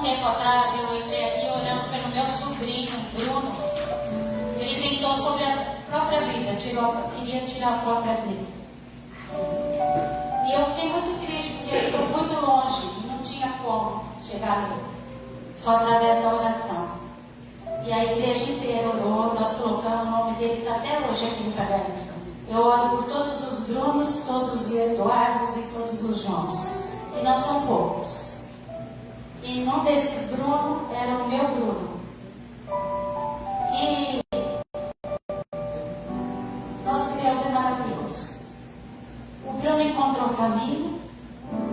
um tempo atrás eu entrei aqui orando pelo meu sobrinho, Bruno. Ele tentou sobre a própria vida, queria tirar a própria vida. E eu fiquei muito triste porque ele estou muito longe e não tinha como chegar nele, só através da oração. E a igreja inteira orou, nós colocamos o nome dele, está até hoje aqui no caderno. Eu oro por todos os Brunos, todos os Eduardos e todos os Joãos. E não são poucos. E um desses Bruno era o meu Bruno. E nosso Deus é maravilhoso. O Bruno encontrou o caminho,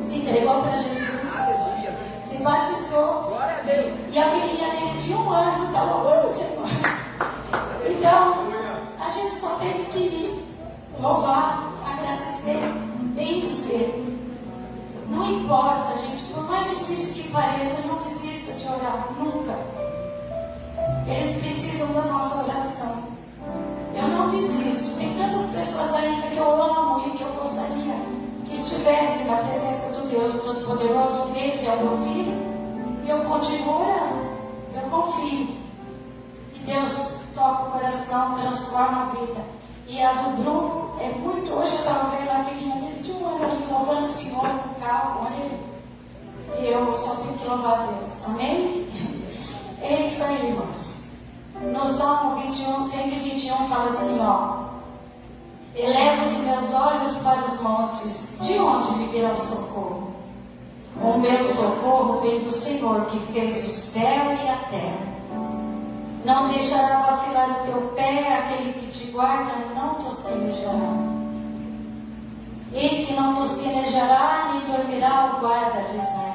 se entregou para Jesus, se batizou. E a filhinha dele tinha 1 ano, está louvando o Senhor. Então, a gente só tem que louvar, agradecer, benzer. Não importa, gente, por mais difícil que pareça, não desista de orar, nunca. Eles precisam da nossa oração. Eu não desisto. Tem tantas pessoas ainda que eu amo e que eu gostaria que estivessem na presença do Deus Todo-Poderoso. Um deles é o meu filho. E eu continuo orando. Eu confio que Deus toca o coração, transforma a vida. E a do Bruno é muito. Hoje eu estava vendo a filhinha dele de 1 ano ali, louvando o Senhor no carro com ele. E eu só tenho que louvar a Deus. Amém? É isso aí, irmãos. No Salmo 121 fala assim, ó: eleva os meus olhos para os montes, de onde me virá o socorro? O meu socorro vem do Senhor, que fez o céu e a terra. Não deixará vacilar o teu pé, aquele que te guarda não tosquenejará. Eis que não tosquenejará, nem dormirá o guarda de Israel.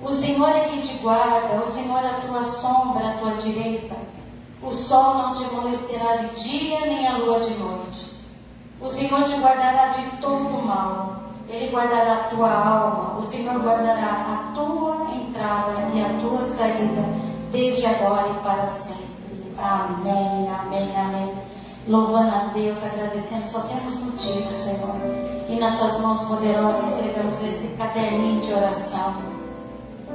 O Senhor é quem te guarda, o Senhor é a tua sombra, a tua direita. O sol não te molestará de dia, nem a lua de noite. O Senhor te guardará de todo mal. Ele guardará a tua alma. O Senhor guardará a tua entrada e a tua saída, desde agora e para sempre. Amém, amém, amém. Louvando a Deus, agradecendo, só temos motivo, Senhor. E nas tuas mãos poderosas entregamos esse caderninho de oração.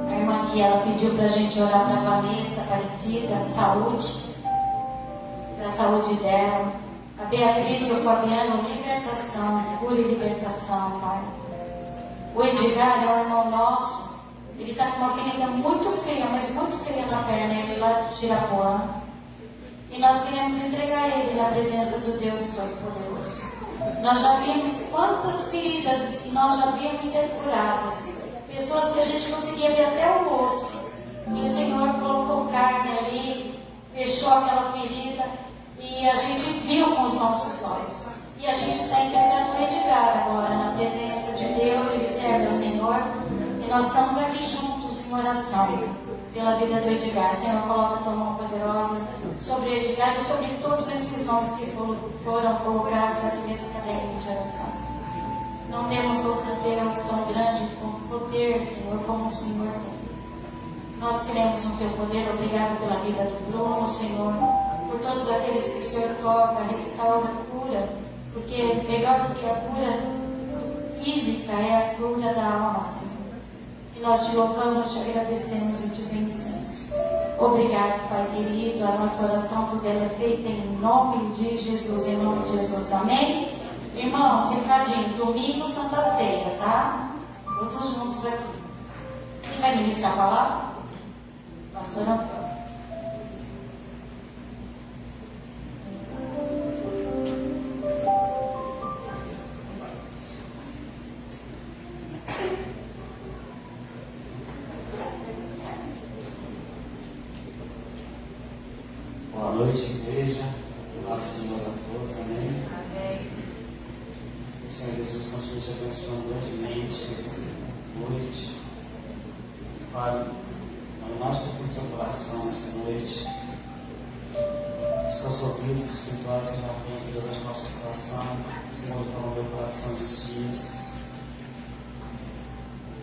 A irmã aqui, ela pediu para a gente orar para a Vanessa, Aparecida, saúde, da saúde dela. A Beatriz e o Fabiano, libertação, cura e libertação, Pai. O Edgar é um irmão nosso, ele está com uma ferida muito feia, mas muito feia na perna, ele lá de Tirapuã. E nós queremos entregar ele na presença do Deus Todo-Poderoso. Nós já vimos quantas feridas nós já vimos ser curadas. Pessoas que a gente conseguia ver até o osso. E o Senhor colocou carne ali, fechou aquela ferida. E a gente viu com os nossos olhos. E a gente está entregando o Edgar agora na presença de Deus. Ele serve ao Senhor. E nós estamos aqui juntos em oração pela vida do Edgar. Senhor, coloca a tua mão poderosa sobre o Edgar e sobre todos esses nomes que foram colocados aqui nesse caderninho de oração. Não temos outro Deus tão grande com poder, Senhor, como o Senhor tem. Nós queremos o teu poder. Obrigado pela vida do Bruno, Senhor, por todos aqueles que o Senhor toca, restaura, cura, porque melhor do que a cura física é a cura da alma, Senhor. E nós te louvamos, te agradecemos e te bendecemos. Obrigado, Pai querido. A nossa oração toda ela é feita em nome de Jesus, em nome de Jesus. Amém? Irmãos, recadinho, domingo, Santa Ceia, tá? Todos juntos aqui. Quem vai ministrar a palavra? Pastor Antônio. Boa noite, igreja. Nosso Senhor a todos, amém? Amém. O Senhor Jesus continue te abençoando grandemente nessa noite. Fale no mais profundo do seu coração nessa noite. Os seus ouvidos espirituais sejam atentos ao nosso coração. Senhor, para o meu coração esses dias.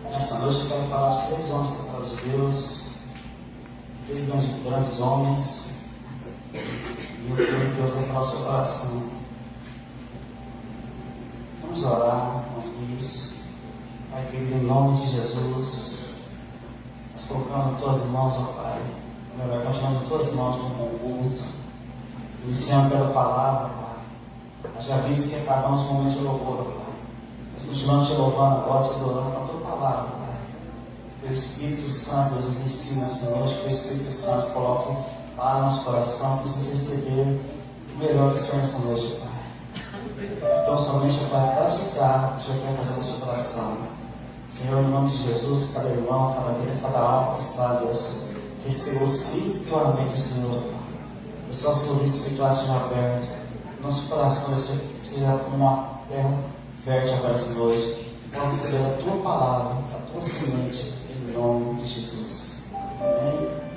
Nessa noite eu quero falar de 3 homens da palavra de Deus. 3 grandes homens. E eu creio que Deus vai falar o seu coração. Vamos orar com isso. Pai querido, em nome de Jesus, nós colocamos nas tuas mãos, ó Pai. Continuamos nas tuas mãos no culto, iniciando pela palavra, Pai. Nós já vimos que acabamos o momento de louvor, Pai. Nós continuamos te louvando agora, te adorando com a tua palavra, Pai. Que o Espírito Santo Deus nos ensina essa noite, que o Espírito Santo coloque paz no nosso coração, que nos receber o melhor do Senhor nessa noite, Pai. Então, somente, Pai, praticar o que o Senhor quer fazer no seu coração. Senhor, no nome de Jesus, cada irmão, cada vida, cada alma que está, Deus, receba simplesmente, Senhor, Pai. Os nossos ouvidos espirituais sejam abertos, nosso coração seja como uma terra fértil agora essa noite. Possa receber a tua palavra, a tua semente, em nome de Jesus. Amém.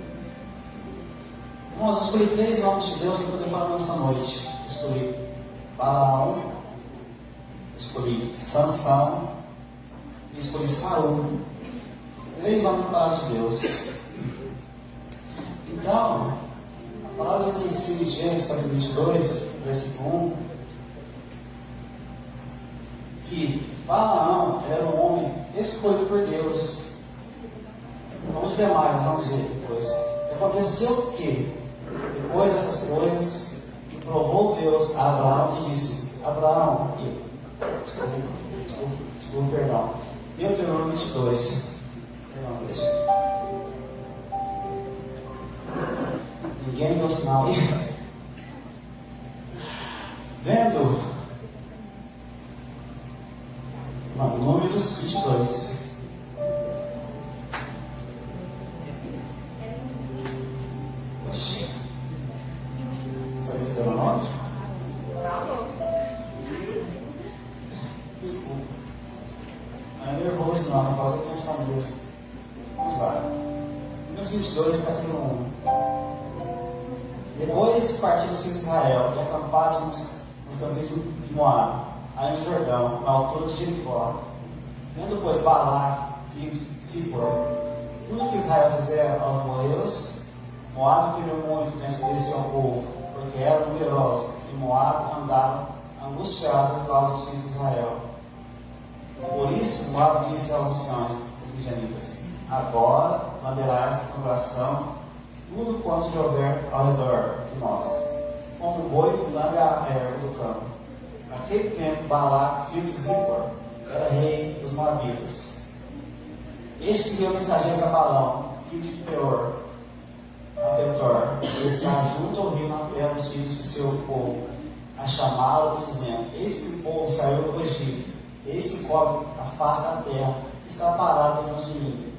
Irmãos, eu escolhi 3 homens de Deus para poder falar nessa noite. Eu escolhi Balaão, eu escolhi Sansão e escolhi Saul. 3 homens da palavra de Deus. Então, a palavra de ensino de Gênesis, capítulo 22, versículo 1, que Balaão era um homem escolhido por Deus. Vamos ter mais, vamos ver depois. Aconteceu o que? Depois dessas coisas, provou Deus a Abraão e disse: Abraão, desculpa, perdão. Deuteronômio 22. Perdão, deixa. Ninguém me deu sinal aí. Vendo? Não, Números 22. Oxi. Foi Deuteronômio? Desculpa. Não é nervoso não faz atenção mesmo. Vamos lá. Números 22, capítulo 1. Depois partiram os filhos de Israel e acamparam nos campos de Moabe, aí no Jordão, na altura de Jericó. Vendo, pois, Balaque, filho de Zippor, tudo que Israel fizera aos moeus, Moabe temeu muito diante desse seu povo, porque era numeroso, e Moabe andava angustiado por causa dos filhos de Israel. Por isso, Moabe disse aos anciãos, os midianitas: agora lamberás no coração tudo quanto houver ao redor de nós, como o boi lambe a erva do campo. Naquele tempo, Balaque, filho de Zippor, era rei dos Moabitas. Este enviou mensageiros a Balaão, filho de Peor, a Petor, que está junto ao rio na terra dos filhos de seu povo, a chamá-lo, dizendo: eis que o povo saiu do Egito, eis que cobre a face da terra, está parado diante de mim.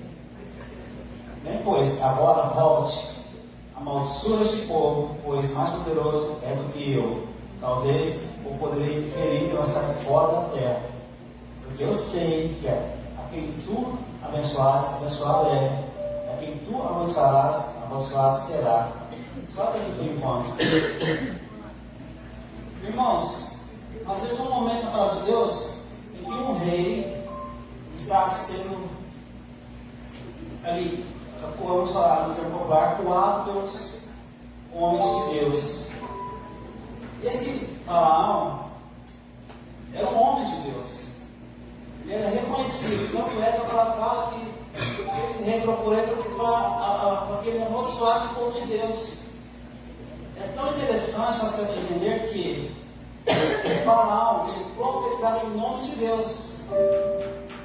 Bem, pois, agora volte, amaldiçoa este povo, pois mais poderoso é do que eu. Talvez o poderei ferir e lançar fora da terra. Porque eu sei que a quem tu abençoares, abençoado é. A quem tu amaldiçoarás, amaldiçoado será. Só até aqui por enquanto. Irmãos, nós temos um momento na palavra de Deus em que um rei está sendo ali, vamos falar no termo popular, coado pelos homens de Deus. Esse Balaão era um homem de Deus. Ele era reconhecido. Tanto é que a palavra fala que esse rei procurou para que ele amaldiçoasse o povo de Deus. É tão interessante nós podemos entender que Balaão, ele profetizava em nome de Deus.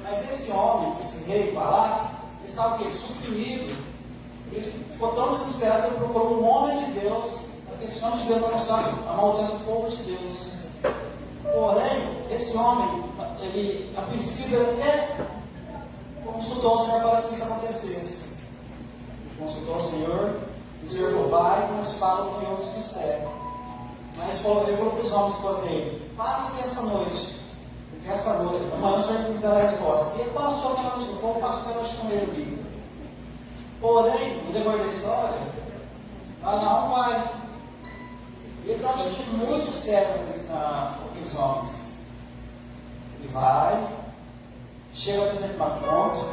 Mas esse homem, esse rei Balaque, estava o quê? Suprimido. Ele ficou tão desesperado que ele procurou um homem de Deus para que esse homem de Deus amaldiçoasse o povo de Deus. Porém, esse homem, ele, a princípio, ele até consultou o Senhor para que isso acontecesse. Consultou o Senhor, e o Senhor falou: vai, mas fala o que eu te disser. Mas ele falou para os homens que botei: passa aqui essa noite. Porque essa noite, amanhã o Senhor nos dará a resposta. E ele passou aquela noite, o povo passou aquela noite com ele ali. Porém, no decorrer da história, Balaão vai. Ele tem uma atitude muito séria com aqueles homens. Ele vai, chega a ter ponto,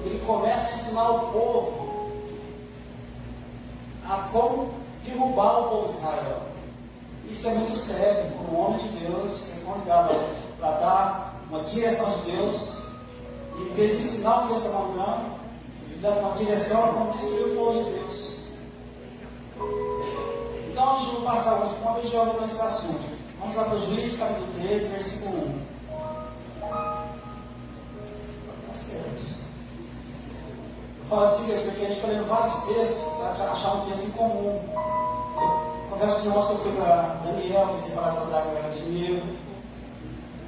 ele começa a ensinar o povo a como derrubar o povo de Israel. Isso é muito sério. Como homem de Deus, que é convidado para dar uma direção de Deus, e em vez de ensinar o que Deus está mandando, uma direção para destruir o povo de Deus. Então, a gente vai passar alguns pontos e já vou nesse assunto. Vamos lá para o Juízes, capítulo 13, versículo 1. Eu falo assim, Deus, porque a gente está lendo vários textos para achar um texto em comum. Eu converso com os irmãos que eu fui para Daniel, que você falar sobre a guerra de Nilo,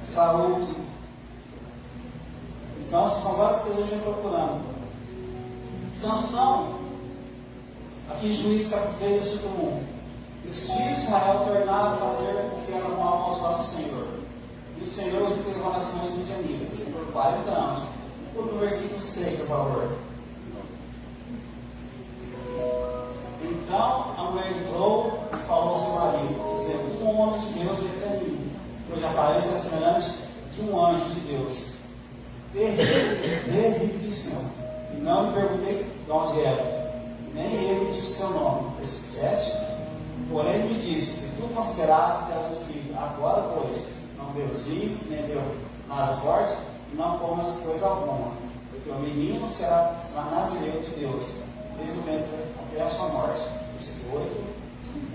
Saúl. Então, esses são vários textos que a gente vai procurando. Sansão, aqui em Juízes, capítulo 3, versículo 1. E os filhos de Israel tornaram a fazer o que era mal aos olhos do Senhor. E o Senhor os entregou nas mãos dos midianitas por 40 anos. No versículo 6, por favor. Então a mulher entrou e falou ao seu marido, dizendo: um homem de Deus veio até mim, cuja aparência era semelhante de um anjo de Deus. Terrível. E não lhe perguntei de onde era, nem ele me disse o seu nome. Versículo 7. Porém ele me disse: se tu consideraste que eras um filho, agora, pois, não bebas vinho, nem bebeu nada forte, e não comas coisa alguma, porque o menino será nazireu de Deus, desde o ventre até a sua morte. Versículo 8.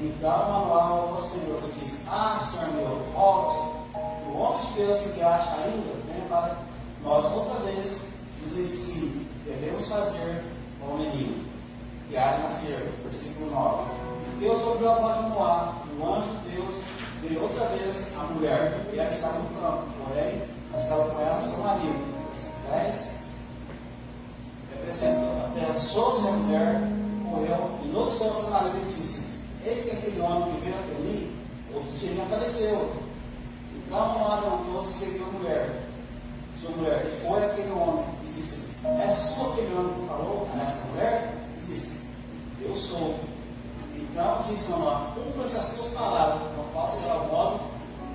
Então Manoel ao Senhor e disse: Senhor meu, volte, o homem de Deus que te acha ainda, venha para nós outra vez, nos ensine, devemos fazer ao menino, e há de nascer. Versículo 9. Deus ouviu a voz de Manoel, o anjo de Deus veio outra vez a mulher, e ela estava no campo, porém, estava com ela seu marido. Versículo 10. Apressou-se a mulher, morreu, e no seu marido e disse: eis que aquele homem que veio até mim, outro dia me apareceu. Então Manoel levantou-se e seguiu a mulher. Sua mulher, e foi aquele homem, e disse: és tu aquele homem que falou a esta mulher? E disse: eu sou. Então disse Manoel: cumpra essas tuas palavras, no qual será o modo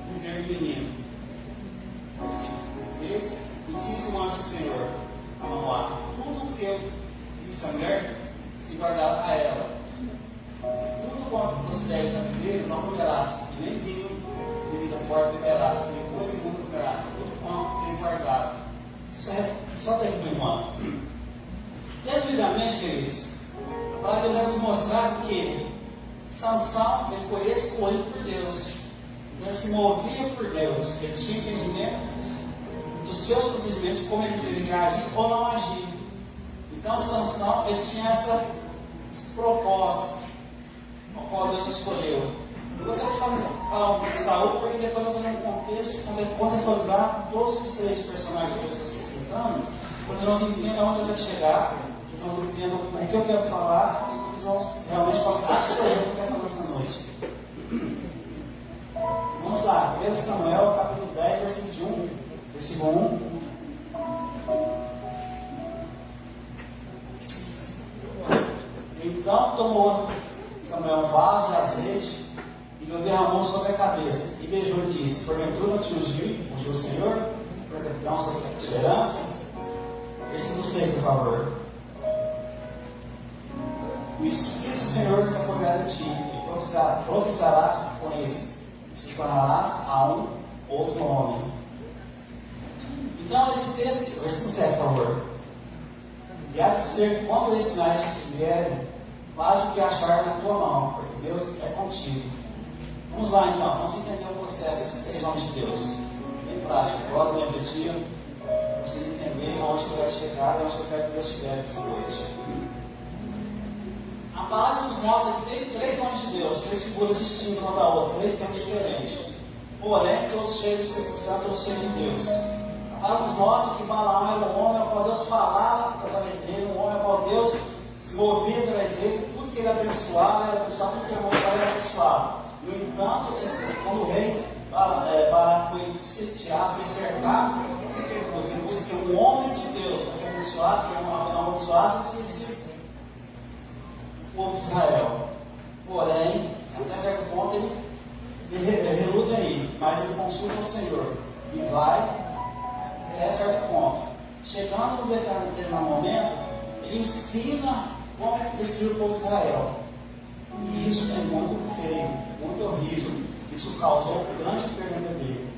de viver o menino. Versículo 13. E disse o anjo do Senhor a Manoel: tudo o que eu disse à mulher se guardará a ela. Tudo quanto procede da videira não comerás, e nem vinho, bebida forte beberás, nem coisa imunda beberás, tudo quanto tem guardado. Só terminando. Resumidamente, queridos, a palavra de Deus vai nos mostrar que Sansão, ele foi escolhido por Deus. Então ele se movia por Deus. Ele tinha entendimento dos seus procedimentos, como ele deveria agir ou não agir. Então Sansão, ele tinha essa proposta ao qual Deus escolheu. Eu gostaria de falar um pouco de Saúl, porque depois eu vou fazer um contextualizar todos os 3 personagens que eu estou citando, para que nós entendam onde eu quero chegar, que nós entendam o que eu quero falar, e que nós realmente possam absorver o que eu quero falar essa noite. Vamos lá, 1 Samuel, capítulo 10, versículo 1. Então tomou Samuel um vaso de azeite e o derramou sobre a cabeça, e beijou e disse: porventura não te ungiu o Senhor, por capitão sobre a sua herança? Versículo 6, por favor. O Espírito do Senhor se apoderará de ti, e profetizarás com eles, e se tornarás a um outro homem. Então, esse texto, versículo 7, por favor. E há de ser que quando esses sinais te vierem, faz o que achar na tua mão, porque Deus é contigo. Vamos lá então, vamos entender o processo desses 3 homens de Deus. Bem prático, agora o meu objetivo é vocês entenderem aonde eu quero chegar e aonde eu quero que Deus estiver essa noite. A palavra nos mostra que tem 3 homens de Deus, 3 figuras distintas uma da outra, 3 tempos diferentes. Porém, todos cheios do Espírito Santo, todos cheios de Deus. A palavra nos mostra que Balaão era um homem ao qual Deus falava através dele, um homem ao qual Deus se movia através dele, tudo que ele abençoava era abençoado, tudo que ele abençoava era abençoado. No entanto, quando o rei Balaão foi sitiado, foi cercado, o que ele busca? Ele busca que um homem de Deus, para que abençoasse, que abençoasse esse povo de Israel. Porém, até certo ponto ele reluta aí, mas ele consulta o Senhor e vai até certo ponto. Chegando no determinado momento, ele ensina como destruir o povo de Israel. E isso é muito feio, muito horrível. Isso causou grande perda dele.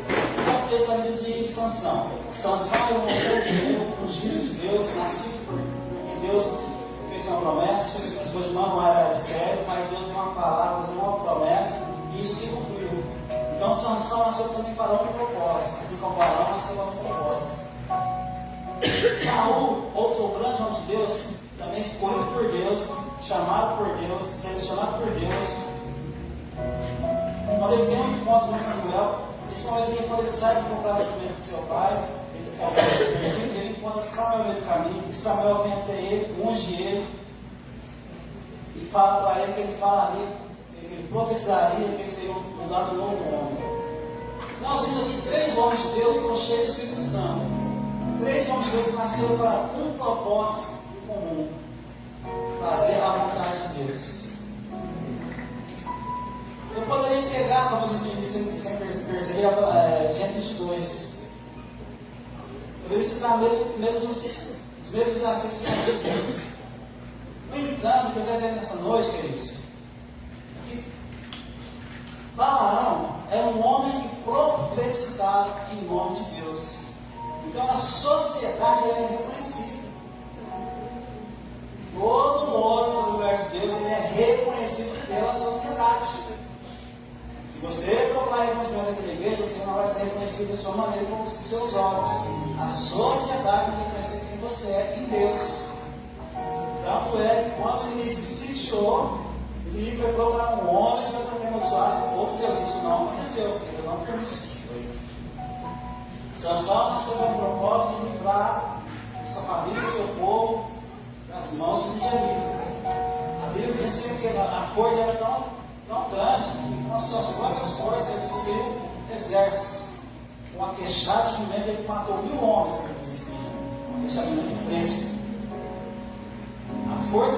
O texto da vida de Sansão. Sansão era um brasileiro, ungido de Deus, nascido por Saul, outro grande homem de Deus, também escolhido por Deus, chamado por Deus, selecionado por Deus. Quando ele tem um encontro com Samuel, principalmente quando ele sai para comprar o jumento do seu pai, ele encontra Samuel no meio do caminho, e Samuel vem até ele, unge ele, e fala para ele que ele falaria, que ele profetizaria que ele seria mudado um novo homem. Nós vemos aqui 3 homens de Deus que foram cheios do Espírito Santo. 3 homens de Deus que nasceram para um propósito comum: fazer a vontade de Deus. Eu poderia pegar, como eu disse no início, sem perceber, Gênesis 22. Poderia citar os mesmos desafios de Deus. No entanto, o que eu quero dizer nessa noite, queridos, é que Balaão era um homem que profetizava em nome de Deus. Então a sociedade era reconhecida. Todo homem do lugar de Deus ele é reconhecido pela sociedade. Se você procurar reconhecimento daquela igreja, você não vai ser reconhecido da sua maneira com os seus olhos. A sociedade vai reconhecer quem você é em Deus. Tanto é que quando o inimigo se sitiou, o inimigo vai procurar um homem que vai trocar amaldiçoado com outro Deus. Isso não aconteceu, porque Deus não permite essas coisas. Sansão nasceu com o propósito de livrar sua família e seu povo das mãos do Midianita. A Bíblia diz assim que a força era tão grande que com as suas próprias forças ele destruiu exércitos. Com a queixada de jumento ele matou 1000 homens, uma queixada de jumento fresco. A força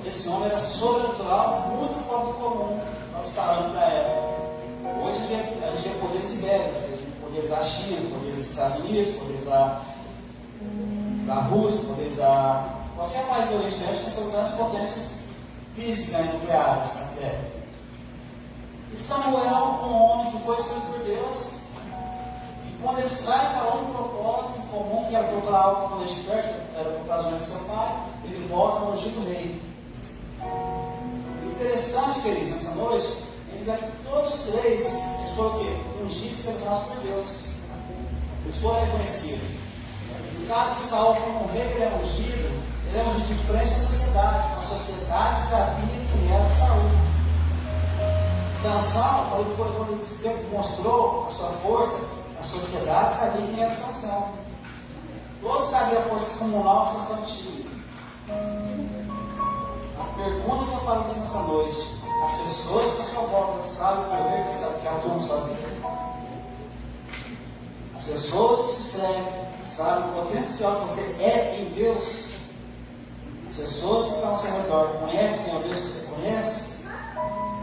desse homem era sobrenatural, muito fora do comum. Nós falamos para ela. Hoje a gente vê poderes ibéricos, poderes da China, poderes dos Estados Unidos, poderes da Rússia, poderes da qualquer país do Oriente Médio, que são grandes potências físicas e nucleares na Terra. E Samuel, um homem que foi escolhido por Deus, e quando ele sai para um propósito em comum, que era procurar algo quando ele perde, era procurar o jumento do seu pai, ele volta ao ungido rei. Interessante, queridos, nessa noite, ele vê que todos os 3, eles foram o quê? Ungidos e selecionados por Deus. Eles foram reconhecidos. No caso de Saul, como rei, ele é ungido de frente à sociedade. A sociedade sabia quem era Saul. Sansão, quando ele mostrou a sua força, a sociedade sabia quem era Sansão. Todos sabiam a força comunal que Sansão tinha. A pergunta que eu falo aqui nessa noite: as pessoas que a sua volta sabem o poder que atuam na sua vida? As pessoas que te seguem sabem o potencial que você é em Deus? As pessoas que estão ao seu redor conhecem quem é o Deus que você conhece?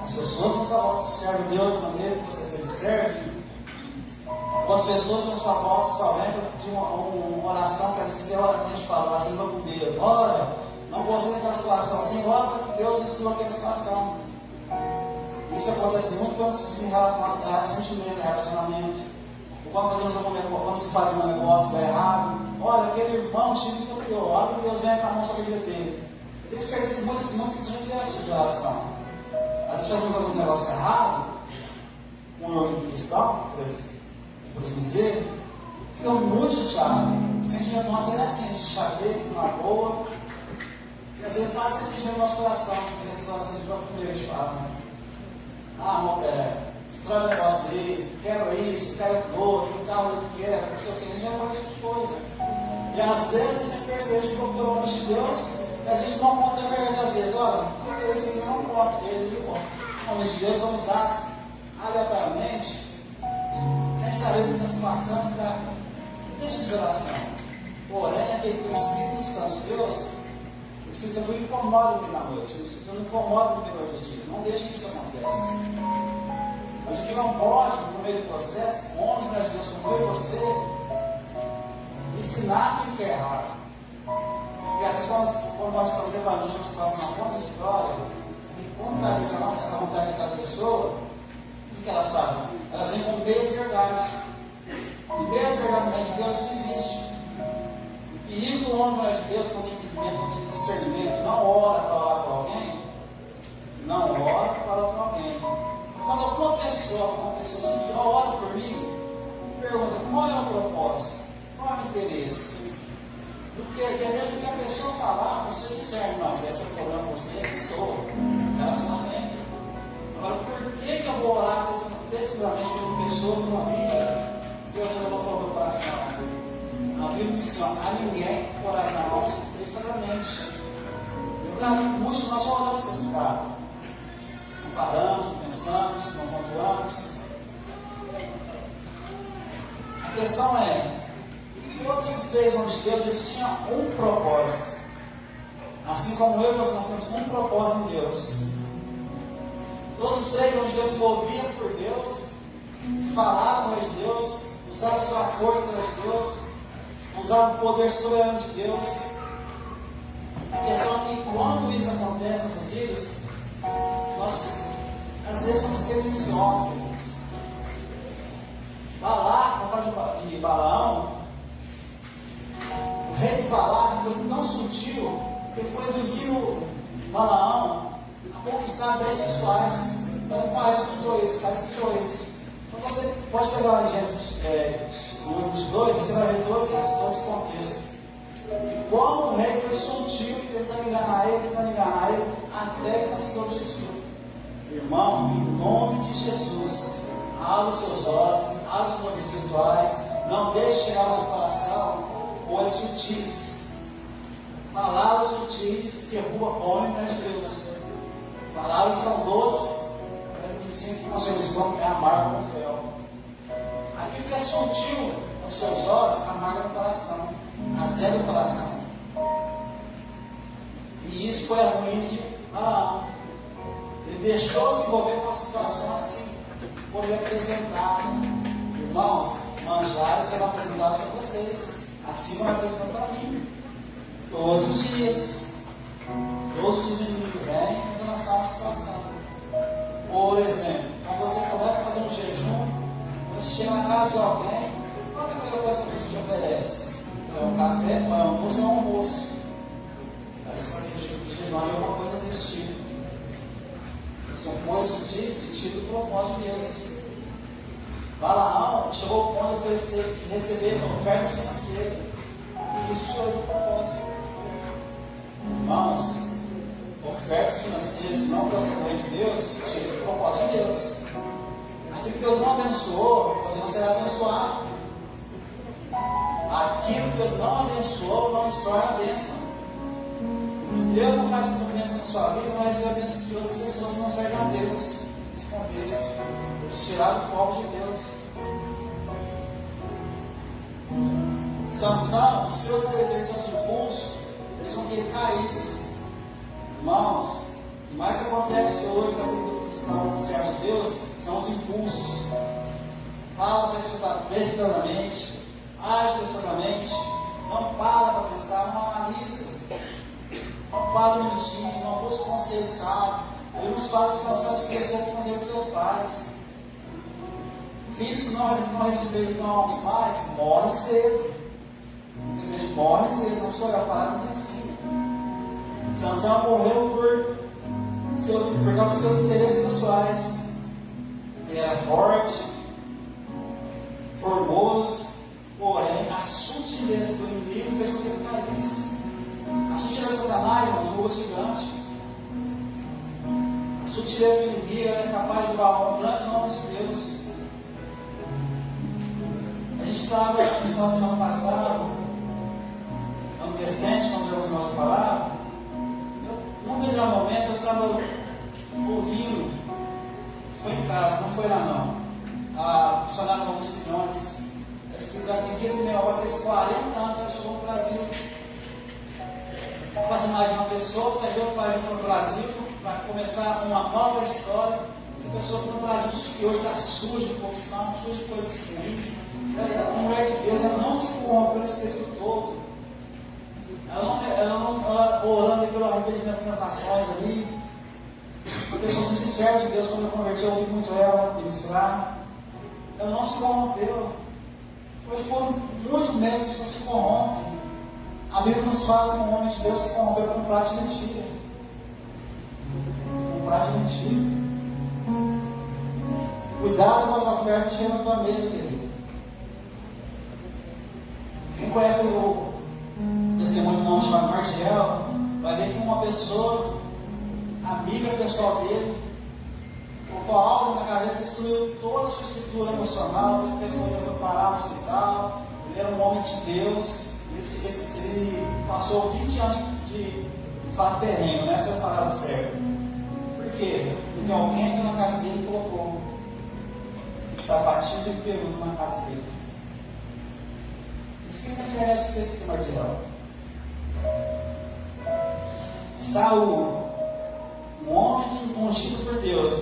As pessoas que a sua volta servem Deus da maneira que você deve serve? Ou as pessoas que a sua volta só lembram de uma oração que assim, tem hora que a gente fala, oração do bombeiro, ora, não gostei daquela situação assim, ora para que Deus destrua aquela situação. Isso acontece muito quando se relaciona a sentimento, relacionamento. Ou quando se faz um negócio, dá errado. Olha, aquele irmão X me copiou, olha que Deus vem com a mão sobre a vida dele. Eu tenho certeza que muitos irmãos que já tiveram essa tipo de relação. Às vezes fazemos alguns negócios errados, com um orgulho cristão, por assim dizer, ficam muito chateados. O sentimento nosso é assim, de chatez, uma boa. E às vezes passa esse sentimento no nosso coração, que essa oração de próprio primeiro a gente fala, né? Destrói o negócio dele, quero isso, quero aquilo outro, o carro dele quer, não sei o que, ele já fala esse tipo de coisa. E às vezes, sem perceber, a gente procura o nome de Deus, e a gente não conta a verdade, às vezes, olha, aconteceu isso aqui, não conta eles, e o nome de Deus são usados aleatoriamente, sem saber o que está se passando, para deixa de oração. Porém, aquele o Espírito Santo de Deus, o Espírito Santo não incomoda no meio da noite, o Espírito Santo não incomoda no meio do dia, não deixa que isso aconteça. Mas o que não pode, no meio do processo, homens de Deus como eu e você, ensinar aquilo que é errado. Porque às vezes quando nós estamos evadindo uma situação contraditória, que contradiz a vontade daquela pessoa, o que elas fazem? Elas vêm com meias verdades. E meias verdades no reino de Deus não existe. O perigo do homem no reino de Deus, quando tem entendimento, quando tem discernimento, não ora para orar para alguém, não ora para orar para alguém. Quando alguma pessoa diz, ora por mim, pergunta, qual é o propósito? Qual é o interesse? Porque depende do que a pessoa falar, você discerne, não, se esse é o problema com você, é pessoa, relacionamento. Agora, por que eu vou orar precisamente por uma pessoa, por uma vida, se Deus ainda não falou no meu coração? A Bíblia diz assim, a ninguém orarás na mão desesperadamente. Muitos de nós já oramos para esse lugar. Não paramos, não pensamos, não pontuamos. A questão é, todos esses 3 homens de Deus, eles tinham um propósito. Assim como eu e você, nós temos um propósito em Deus. Todos os 3 homens de Deus se moviam por Deus, eles falavam através de Deus, usavam sua força através de Deus, usavam o poder soberano de Deus. A questão é que quando isso acontece nas nossas vidas, nós às vezes somos tendenciosos. Balaque, na fase de Balaão, o rei de Balaque foi tão sutil que ele foi induzindo Balaão a conquistar 10 pessoais. Então faz isso, faz isso. Então você pode pegar lá em Gênesis 22, você vai ver todo esse contexto. E como o rei foi sutil tentando enganar ele, até que conseguiu o objetivo. Irmão, em nome de Jesus, abra os seus olhos, abra os seus olhos espirituais, não deixe chegar ao seu coração coisas sutis. Palavras sutis que derrubam para Deus. Palavras que são doces, que nós vemos como é amargo no fel. Aquilo que é sutil aos seus olhos, amarga no coração, azeda o coração. E isso foi a ruína de Balaão. Ele deixou se envolver com as situações que foram lhe apresentadas. Irmãos, manjares serão apresentados para vocês, assim vão apresentando para mim. Todos os dias. Todos os dias o inimigo vem tentando lançar uma situação. Por exemplo, quando você começa a fazer um jejum, você chega na casa de alguém, qual é a primeira coisa que a pessoa te oferece? É um café, ou é um almoço ou é um almoço? Aí você vai ter jejuar de alguma coisa desse tipo. São coisas sutis que tiram do propósito de Deus. Balaão chegou ao ponto de receber ofertas financeiras. E isso tirou do propósito. Irmãos, ofertas financeiras que não procedem de Deus, te tiram do propósito de Deus. Aquilo que Deus não abençoou, você não será abençoado. Aquilo que Deus não abençoou, não se torna bênção. Deus não faz uma bênção na sua vida, não recebe a bênção de outras pessoas que não servem a Deus. Nesse contexto, eles tiraram o foco de Deus. Sansão, os seus desejos, seus impulsos, eles vão querer cair. Irmãos, o que mais acontece hoje na vida do cristão, do servo de Deus, são os impulsos. Fala precipitadamente, age precipitadamente, não para para pensar, não analisa. Não para um minutinho, não busca conselho sábio. Ele nos fala que Sansão expressou o conselho dos seus pais. Filhos que não respeitam os pais, morre cedo. Infelizmente, morre cedo. Não sou eu, a palavra diz assim. Sansão morreu por causa dos seus interesses pessoais. Ele era forte, formoso, porém a sutileza do inimigo fez com que ele caísse. A sutileza de Satanás, irmão, derruba o gigante. A sutileza do inimigo é capaz de derrubar grandes homens de Deus. A gente sabe, isso na semana passada, ano recente, quando os irmãos falaram, num determinado momento eu estava ouvindo, foi em casa, não foi lá não, a missionária Augusto Espinhones. Ela explicou que dia de minha avó fez 40 anos que ela chegou no Brasil. Faz mais de uma pessoa que saiu do país para o Brasil para começar uma nova história. Uma pessoa que no Brasil que hoje está suja de corrupção, suja de coisas ruins. A mulher de Deus, ela não se corrompe pelo Espírito todo. Ela orando pelo arrependimento das nações ali. Uma pessoa se discerne de Deus. Quando eu converti, eu ouvi muito ela ministrar. Ela não se corrompeu. Hoje, por muito menos, as pessoas se corrompem. A Bíblia nos fala que um homem de Deus se corrompeu por um prato de mentira. Um prato de mentira. Cuidado com as ofertas que chegam na tua mesa, querido. Quem conhece o testemunho chamado Martiel, vai ver que uma pessoa, amiga pessoal dele, colocou algo na casa dele, destruiu toda a sua estrutura emocional, a esposa foi parar no hospital. Ele era um homem de Deus, ele passou 20 anos de fato perrengue, não é essa a palavra certa. Por quê? Porque alguém entrou na casa dele e colocou um sapatinho de peruca na casa dele. Isso que na internet você tem que Martial. Saul, um homem ungido por Deus,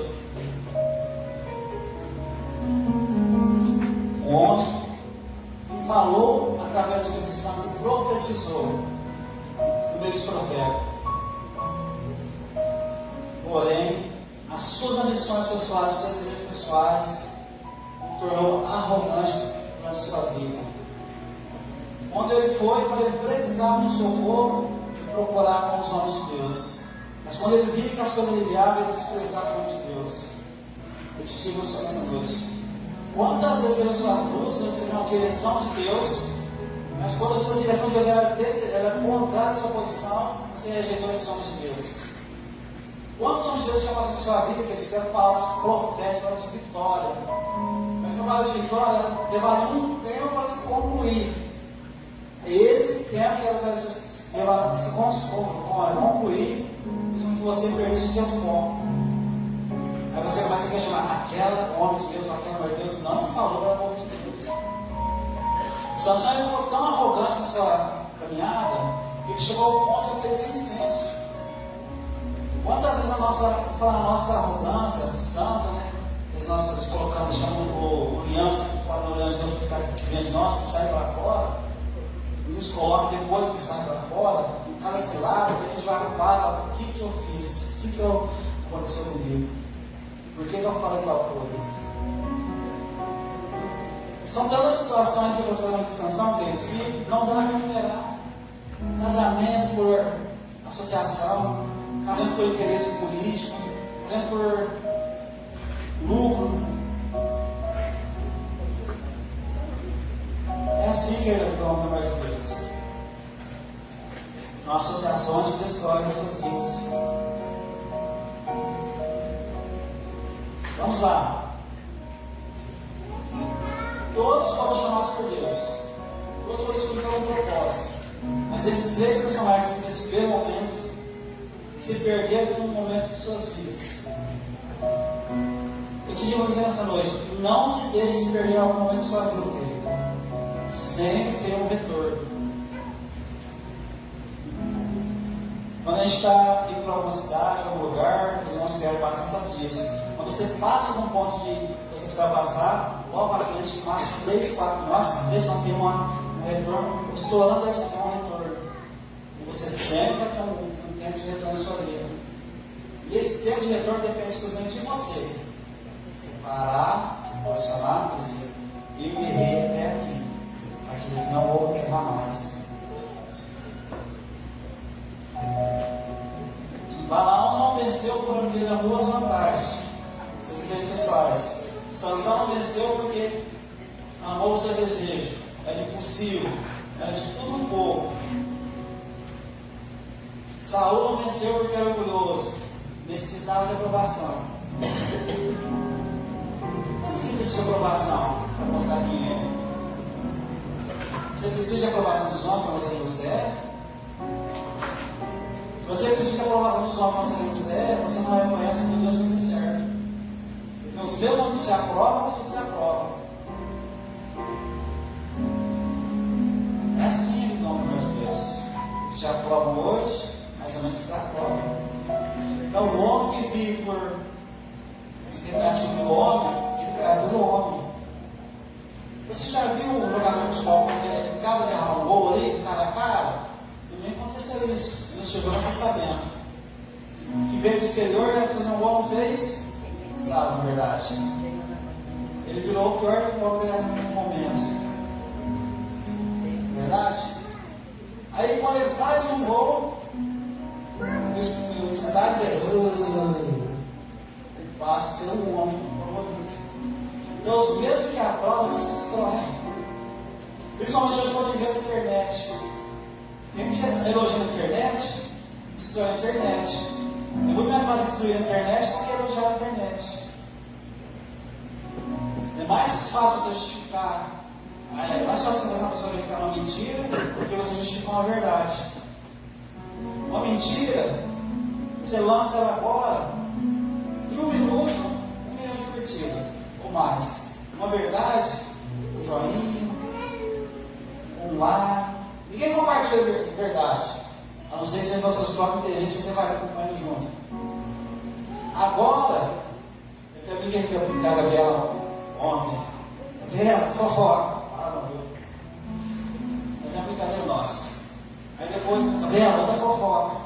um homem que falou através do Espírito Santo e profetizou no meio dos profetas. Porém, as suas ambições pessoais, os seus desejos pessoais, o tornou arrogante durante a sua vida. Quando ele precisava de um socorro, ele procurava com os homens de Deus. Mas quando ele via que as coisas aliviavam, ele desprezava os homens de Deus. Eu te digo isso nessa noite. Quantas vezes pelas suas luzes você recebeu uma direção de Deus, mas quando a sua direção de Deus era contrária à sua posição, você rejeitou esses homens de Deus. Quantos homens de Deus já passaram na sua vida que eles deram palavras proféticas, palavras de vitória? Mas essa palavra de vitória levaria um tempo para se concluir. Esse tempo que ela vai se concluir, mesmo que você perdesse o seu foco. Aí você começa a questionar: aquela homem de Deus, aquela mulher de Deus não falou para o povo de Deus. Sansão ficou tão arrogante na sua caminhada que ele chegou ao ponto de oferecer incenso. Quantas vezes a nossa arrogância santa, né? Nós colocamos, chamamos o leão que está fora, o leão que está diante de nós, sai para fora. Nos coloca depois que sai para fora, em cada cilada, que a gente vai culpar: o que eu fiz? O que aconteceu comigo? Por que eu falei tal coisa? São tantas situações que aconteceram na Sansão, queridos, que não dá para enumerar. Casamento por associação, casamento por interesse político, casamento por lucro. É assim que ele é o homem mais de Deus. São associações que destroem nossas vidas. Vamos lá. Todos foram chamados por Deus. Todos foram escolhidos para um propósito. Mas esses três personagens, nesse primeiro momento, se perderam num momento de suas vidas. Eu te digo nessa noite: não se deixe se perder em algum momento de sua vida, querido. Sempre tem um retorno. Quando a gente está indo para alguma cidade, algum lugar, os irmãos que vieram passando sabem disso. Quando você passa num ponto de você precisa passar, logo à frente, máximo 3, 4, máximo 3, não tem um retorno. Estourando aí, você tem um retorno. E você sempre vai ter um tempo de retorno na sua vida. E esse tempo de retorno depende exclusivamente de você. Você parar, se posicionar e dizer: eu errei até aqui. A partir daqui não vou errar mais. Balaão não venceu por ele dar duas vantagens, seus interesses pessoais. Sansão não venceu porque amou os seus desejos, era impulsivo, era de tudo um pouco. Saul não venceu porque era orgulhoso, necessitava de aprovação. Mas quem precisa de aprovação para mostrar quem é? Você precisa de aprovação dos homens para mostrar quem você é? Se você precisa de aprovação dos homens para mostrar quem você é, você não reconhece que Deus você serve. Porque os mesmos que te aprovam, te desaprovam. É assim em nome de Deus. Eles te aprovam hoje, mas também te desaprovam. Então o homem que vive por expectativa do homem, ele cai do homem. Você já viu um jogador de futebol quando ele acaba de errar um gol ali, cara a cara? Também aconteceu isso. Ele chegou, não está sabendo. Que veio do exterior, ia fazer um gol, não fez? Sabe, na verdade. Ele virou o pior que pode ter no momento. Verdade? Aí quando ele faz um gol, o estádio ele passa a ser um homem favorito. Então os mesmos que aprovam não se destroem. Principalmente hoje quando vem na internet. A elogia a internet, destrói a internet. É muito mais fácil destruir a internet do que elogiar a internet. É mais fácil você justificar. É mais fácil uma pessoa justificar uma mentira do que você justificar uma verdade. Uma mentira, você lança ela agora, em 1 minuto, 1 milhão de curtidas, ou mais. Uma verdade, um joinha, um like. Ninguém compartilha de verdade, a não ser que seja para os seus próprios interesses, você vai acompanhando junto. Agora, eu tenho amiga que eu a Gabriela ontem. Gabriela, fofoca. Mas é uma brincadeira nossa. Aí depois, Gabriela, outra fofoca.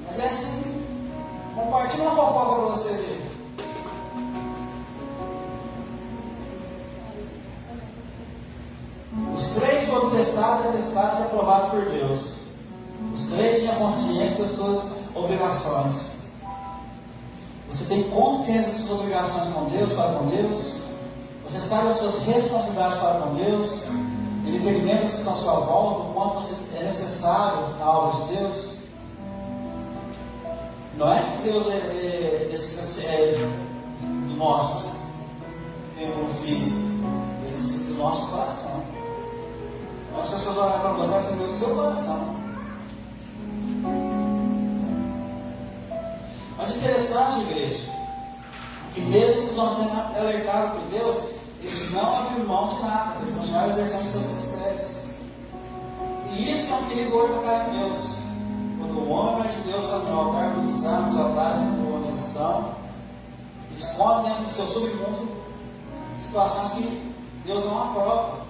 Mas é assim. Compartilha uma fofoca para você ver. Os 3 foram testados e aprovados por Deus. Os 3 tinham consciência das suas obrigações. Você tem consciência das suas obrigações com Deus, para com Deus? Você sabe as suas responsabilidades para com Deus? Ele entendimento que estão à sua volta, o quanto você é necessário na obra de Deus? Não é que Deus é do nosso tempo físico, existe do nosso coração. As pessoas olham para você e falam, o seu coração. Mas o interessante, igreja, que mesmo esses homens sendo alertados por Deus, eles não abriram mão de nada, eles continuaram exercendo os seus ministérios. E isso é um perigo hoje na casa de Deus. Quando o homem de Deus sobe no altar, ministrar nos altares onde eles estão, esconde dentro do seu submundo situações que Deus não aprova.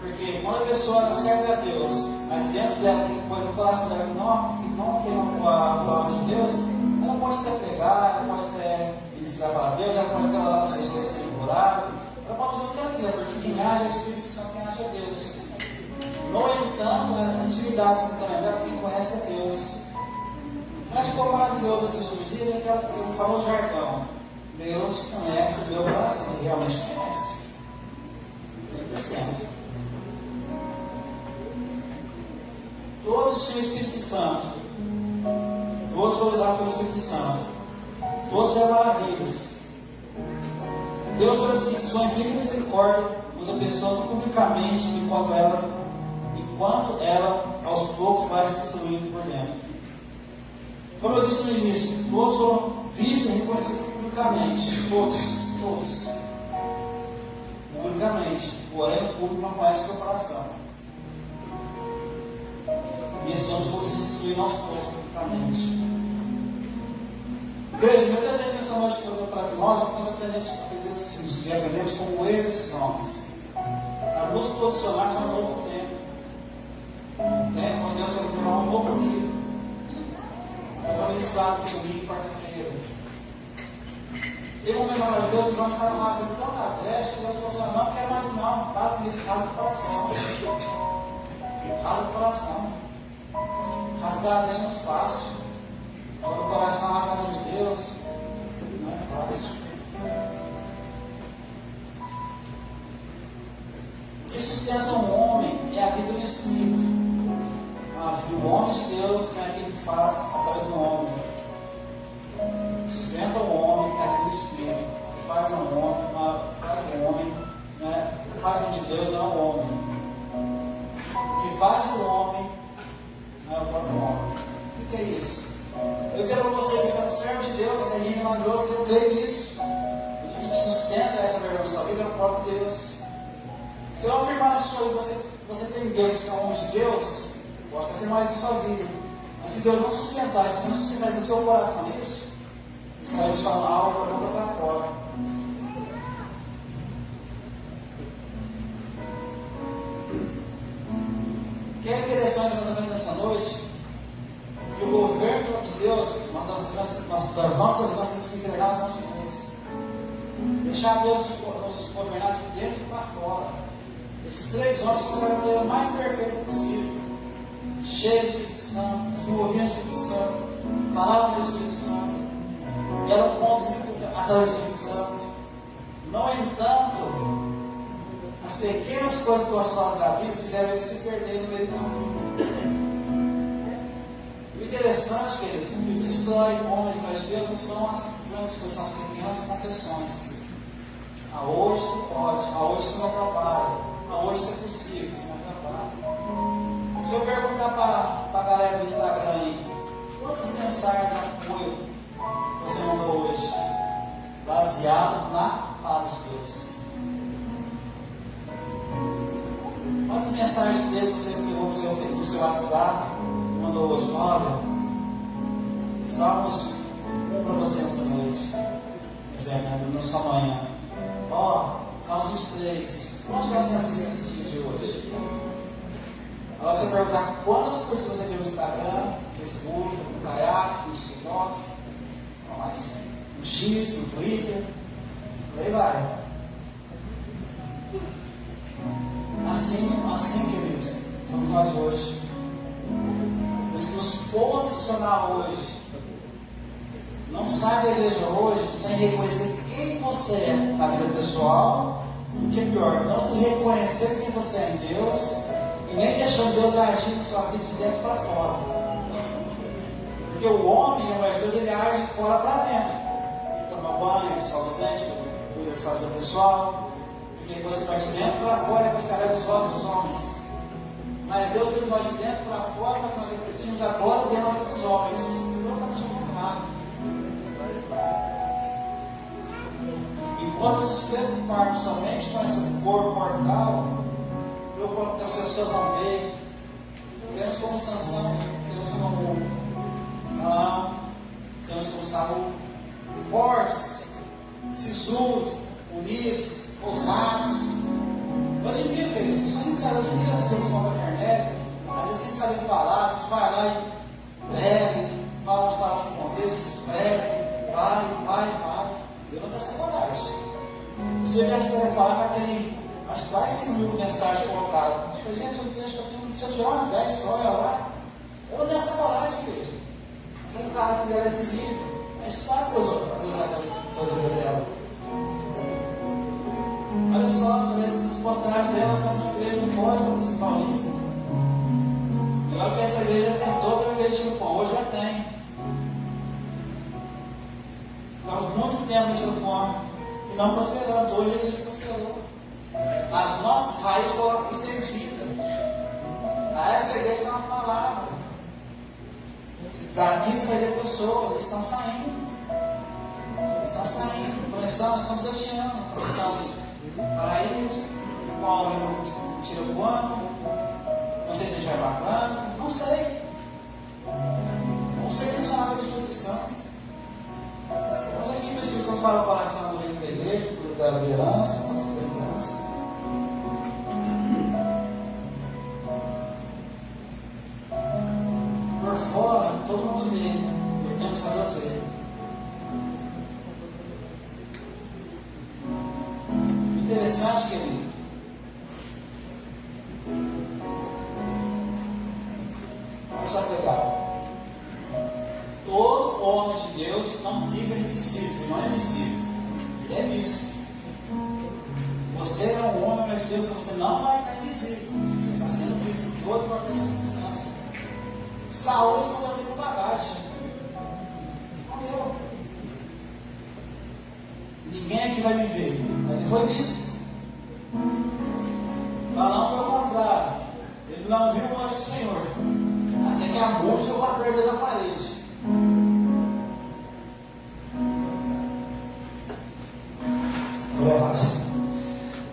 Porque quando a pessoa serve a Deus, mas dentro dela tem coisa no coração dela que não tem a palavra de Deus, ela pode até pregar, ela pode até ministrar para Deus, ela pode até orar para as pessoas serem curadas, ela pode fazer o que ela quiser, porque quem age é o Espírito Santo, quem age é Deus. No entanto, a intimidade também dela, quem conhece é Deus. Mas ficou maravilhoso esses últimos dias, é que ela falou o jargão. Deus conhece o meu coração, ele realmente conhece. 100%. Todos tinham o Espírito Santo. Todos foram usados pelo Espírito Santo. Todos fizeram maravilhas. Deus falou assim: sua infinita misericórdia usa pessoas publicamente enquanto ela aos poucos vai se destruindo por dentro. Como eu disse no início, todos foram vistos e reconhecidos publicamente. Todos. Publicamente. Porém, o público não conhece o seu coração. E esses homens vão se destruir aos poucos publicamente. Igreja, meu desejo nessa noite para nós é que nós aprendemos como eles, esses homens, a nos posicionar para um novo tempo. Um tempo onde Deus quer tomar um novo nível. Eu vou ministrar aqui domingo, quarta-feira. Tem um momento na de Deus que os homens estavam rasgando tantas vestes que Deus falou assim: não quero mais não, para com isso, rasga o coração. Rasga o coração. Rasgar às vezes é muito fácil. Agora o coração rasgado de Deus não é fácil. O que sustenta um homem é a vida no Espírito. O homem de Deus não é aquilo que faz através do homem. O que sustenta o homem é aquilo do Espírito. O que faz o homem, né? O que faz o de Deus não é o homem. O que faz o homem não é o próprio homem. O que é isso? Eu dizia para você que você é um servo de Deus, que é lindo e maravilhoso, eu creio nisso. O que te sustenta essa verdade na sua vida é o próprio Deus. Se eu afirmar na sua vida que você tem Deus, que você é um homem de Deus, posso afirmar isso na sua vida. Mas se Deus não sustentar, se você não sustentar isso no seu coração, isso, estaremos falando algo da boca para fora. O que é interessante nós aprendemos nessa noite? Que o governo de Deus, das nossas vidas, temos que entregar nas mãos de Deus. Deixar Deus nos governar de dentro para fora. Esses 3 homens começaram da maneira mais perfeita possível. Cheios do Espírito Santo, se moviam no Espírito Santo, falavam do Espírito Santo, eram conduzidos através do Espírito Santo. No entanto, a As pequenas coisas gostosas da vida fizeram ele se perder no meio do caminho. O interessante, queridos, o que destrói homens mais de Deus não são as grandes coisas, são as pequenas concessões. Hoje você pode, hoje você não atrapalha, hoje isso é possível, isso não atrapalha. Se eu perguntar para a galera do Instagram aí, quantas mensagens de apoio você mandou hoje? Baseado na palavra de Deus. Quantas mensagens de Deus você pegou no seu WhatsApp e mandou hoje? Olha, Salmos para você nessa noite. Exemplo, na sua manhã. Salmos 23. Quantos você já fez nesse dia de hoje? Agora você perguntar quantas coisas você viu no Instagram, no Facebook, no Kayak, no TikTok, no X, no Twitter, por aí vai. Assim, queridos, somos nós hoje. Temos que nos posicionar hoje. Não sai da igreja hoje sem reconhecer quem você é na vida pessoal. E o que é pior, não se reconhecer quem você é em Deus e nem deixando Deus agir na sua vida de dentro para fora. Porque o homem, a mulher de Deus, ele age de fora para dentro. Ele toma banho, ele escova os dentes, cuida da sua vida pessoal. Porque depois você vai de dentro para fora e depois carrega os olhos dos homens. Mas Deus veio nós de dentro para fora para que nós refletimos a glória dentro da vida dos homens. Totalmente ao contrário. E quando nos preocuparmos somente com essa cor mortal, preocupamos que as pessoas vão ver, seremos como Sansão, seremos como Balaão, seremos como Saul, fortes, sisudos, unidos, ousados. Eu admiro, queridos, sou sincero, eu admiro as pessoas que vão para a internet, às vezes sem saber falar, vocês vai lá e prega, falam as palavras com contexto, prega, vai. Eu não tenho essa coragem. Se eu viesse para falar, que tem acho que quase 5 mil mensagens colocadas. Eu falei, gente, eu deixo aqui, se eu tiver umas 10 só, olha lá. Eu não tenho essa coragem, igreja. Eu sou um cara que é visível. A gente sabe que Deus vai fazer a vida dela. Olha só, as postagens dela são uma igreja no Código do Paulista. E olha que essa igreja tentou ter uma igreja de pão, hoje já tem. Ficamos muito tempo mexendo com a e não prosperamos. Hoje a igreja prosperou. As nossas raízes foram estendidas. Essa igreja é uma palavra. Daqui saíram pessoas, eles estão saindo. Começamos, estamos deixando. Começamos paraíso, Paulo tira o ano. Não sei se a gente vai para Franca, não sei. Não sei quem chamava de Espírito Santo. Mas aqui o Espírito Santo fala o coração do reino da igreja, da liderança, da liderança. Por fora, todo mundo vê, porque temos só Deus ver. Interessante, querido. Olha só que legal. Todo homem de Deus não fica invisível, ele não é invisível, ele é visto. Você é um homem de Deus, então você não vai estar invisível, você está sendo visto em toda e qualquer circunstância. Saúl escondeu muitas bagagens, escondeu. Ninguém aqui vai me ver, mas ele foi visto. Balaão foi ao contrário, ele não viu o anjo do Senhor, até que a mão chegou a perder na parede.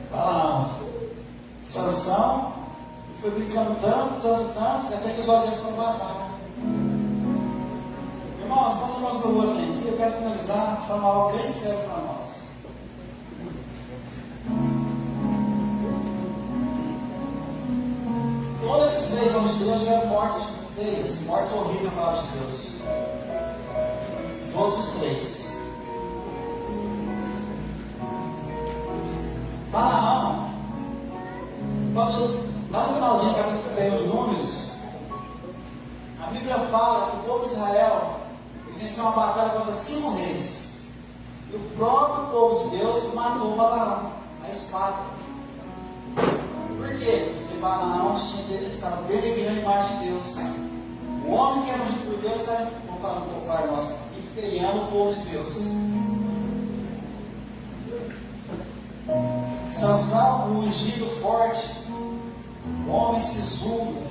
Balaão, Sansão, foi brincando tanto, até que os olhos foram vazados. Irmãos, vamos nós do hoje aqui, eu quero finalizar, falar algo bem sério para nós. Todos esses 3 homens de Deus tiveram mortes feias, mortes horríveis na palavra de Deus. Todos os 3. Balaão, lá no finalzinho do capítulo 31 de Números, a Bíblia fala que o povo de Israel venceu uma batalha contra 5 reis. E o próprio povo de Deus matou Balaão, a espada. Balaão estava denegrindo a imagem de Deus. O homem que era ungido por Deus estava, vamos falar um pouco mais nosso, inferiando o povo de Deus. Sansão, o ungido forte, o homem sisudo,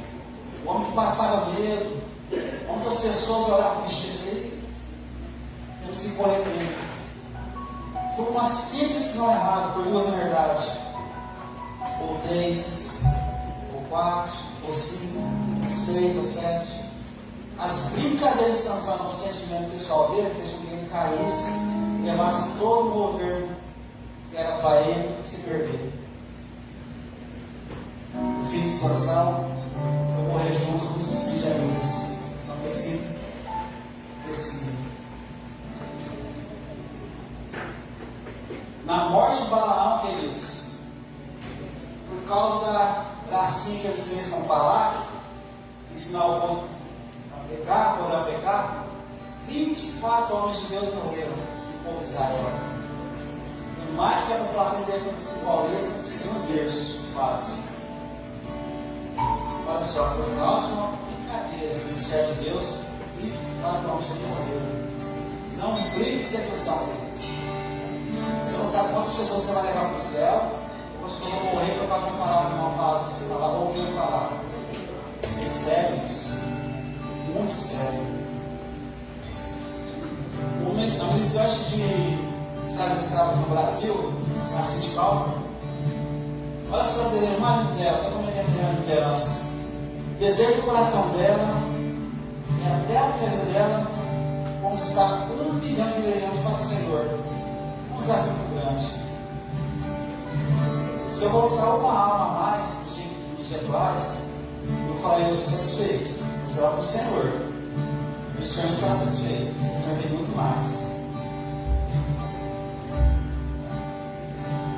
o homem que passava medo, o homem que as pessoas olhavam, vixe, esse aí, temos que correr dele. Por uma simples decisão errada, por duas na verdade, ou 3, ou 4, ou 5, ou 6, ou 7. As brincadeiras de Sansão no sentimento pessoal dele fez com que ele caísse e levasse todo o governo que era para ele se perder. O filho de Sansão foi morrer junto com os midianitas. Não perseguido. Na morte de Balaão, queridos, por causa da gracinha que ele fez com Balaque, ensinar o povo a pecar, acusar a pecar, 24 homens de Deus morreram do povo de Israel. E mais que a população dele paulista, tem um terço quase. Olha só, por causa de uma brincadeira do certo de Deus, 24 homens de Deus morreram. Não brinque de ser cristão, queridos. Você não sabe quantas pessoas você vai levar para o céu, ou quantas pessoas vão morrer por causa de uma palavra mal falada, você estava ouvindo falar. É sério isso. Muito sério. A ministrante de Estado Escravo no Brasil, a Cindy Calvin, olha só o desejo mais lindo dela, está cometendo a liderança. Desejo do coração dela, e até a vida dela, conquistar 1 milhão de leilões para o Senhor. Um desafio muito grande. Se eu conquistar uma alma a mais dos rituais, eu falarei, eu estou satisfeito. Eu estou lá com o Senhor. E o Senhor está satisfeito. O Senhor tem muito mais.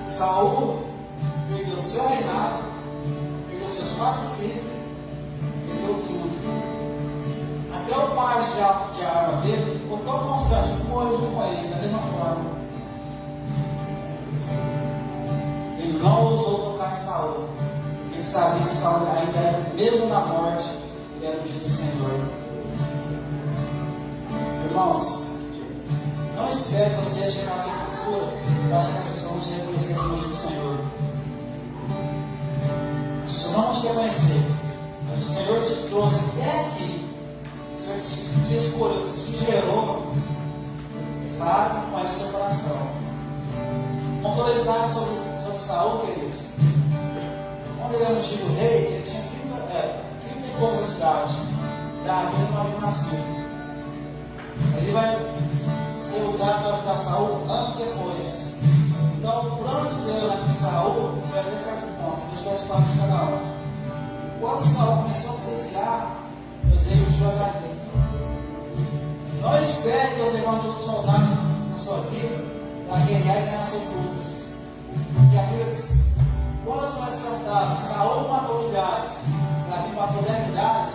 Saul perdeu o seu reinado, perdeu seus 4 filhos, perdeu tudo. Até o pai de arma dele ficou tão constante que morreu junto com ele, da mesma forma. Ele não ousou tocar em Saul. Ele sabia que Saul ainda era, mesmo na morte, ele era ungido do Senhor. Irmãos, não espere você chegar à sepultura para que as pessoas vão te reconhecer como ungido do Senhor. As pessoas não vão te reconhecer, mas o Senhor te trouxe até aqui. O Senhor te escolheu, te gerou, sabe, conhece o seu coração. Uma curiosidade sobre Saul, queridos, quando ele era ungido rei, ele tinha 30 e poucos anos de idade. Davi não havia nascido. Ele vai ser usado para ajudar Saul anos depois. Então, o plano de Deus aqui em Saul foi até certo ponto. Deus faz parte de cada um. Quando Saul começou a se desviar, Deus veio de Davi. Não espere Deus levante outro soldado na sua vida para guerrear e ganhar suas lutas. Porque a Bíblia diz: quando nós cantamos, Saul matou milhares, Davi matou 10 milhares,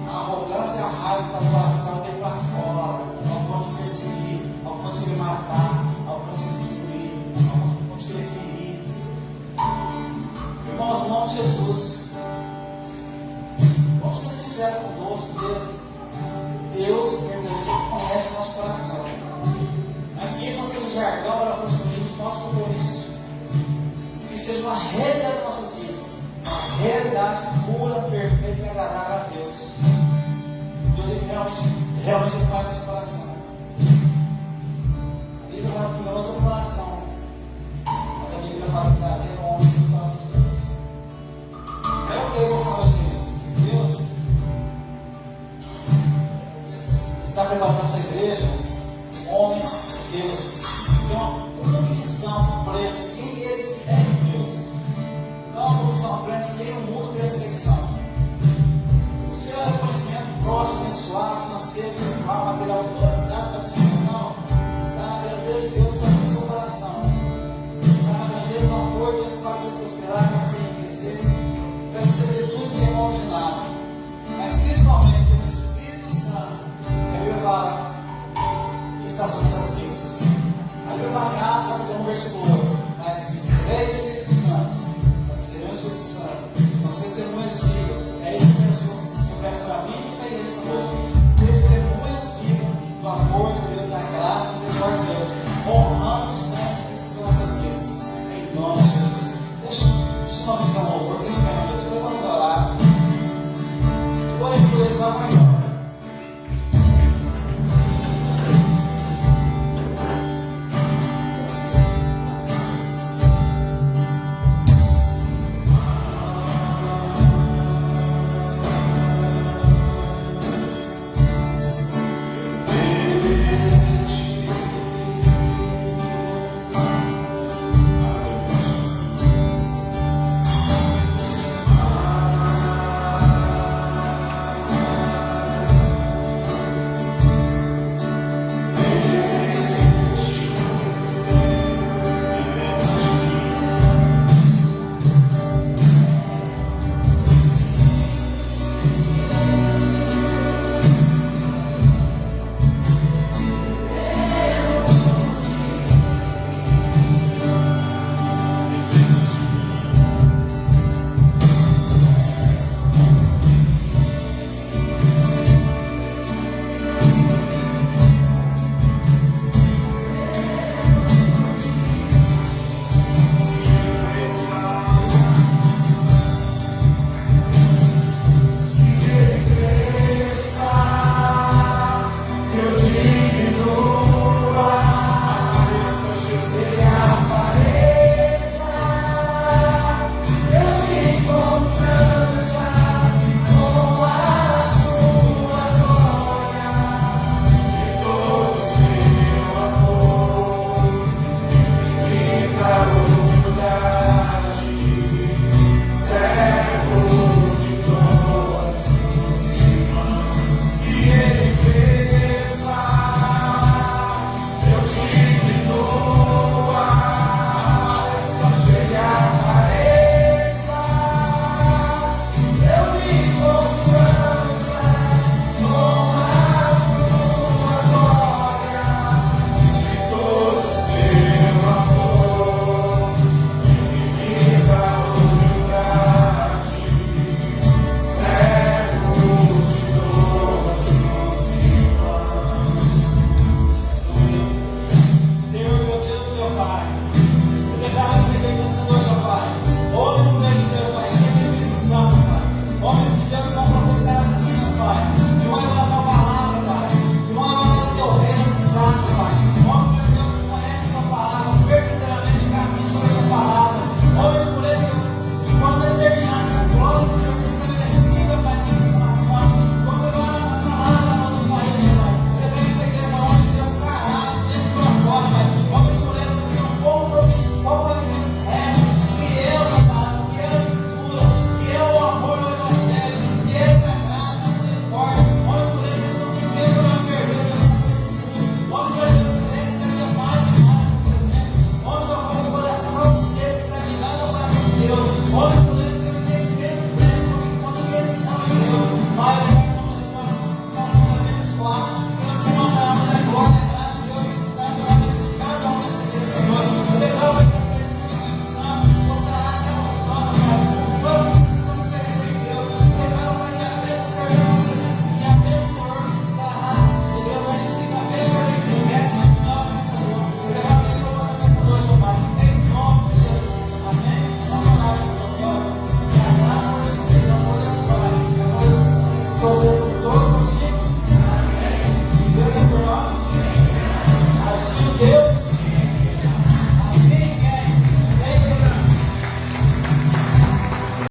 a arrogância e a raiva que estava no Saul veio para fora, ao ponto de perseguir, ao ponto de querer matar, ao ponto de destruir, ao ponto de querer ferir. Irmãos, no nome de Jesus, vamos ser sinceros conosco mesmo. Deus verdadeiramente conhece o nosso coração. Mas que isso aquele jargão para fugir dos nossos compromissos. Que seja uma realidade das nossas vidas. Uma realidade pura, perfeita e agradável a Deus. Deus ele realmente conhece o nosso coração. A Bíblia fala que nós é o coração. Mas a Bíblia fala que Davi é o homem do coração de Deus. Eu tenho essa noite de Deus. Deus está preparado para sair.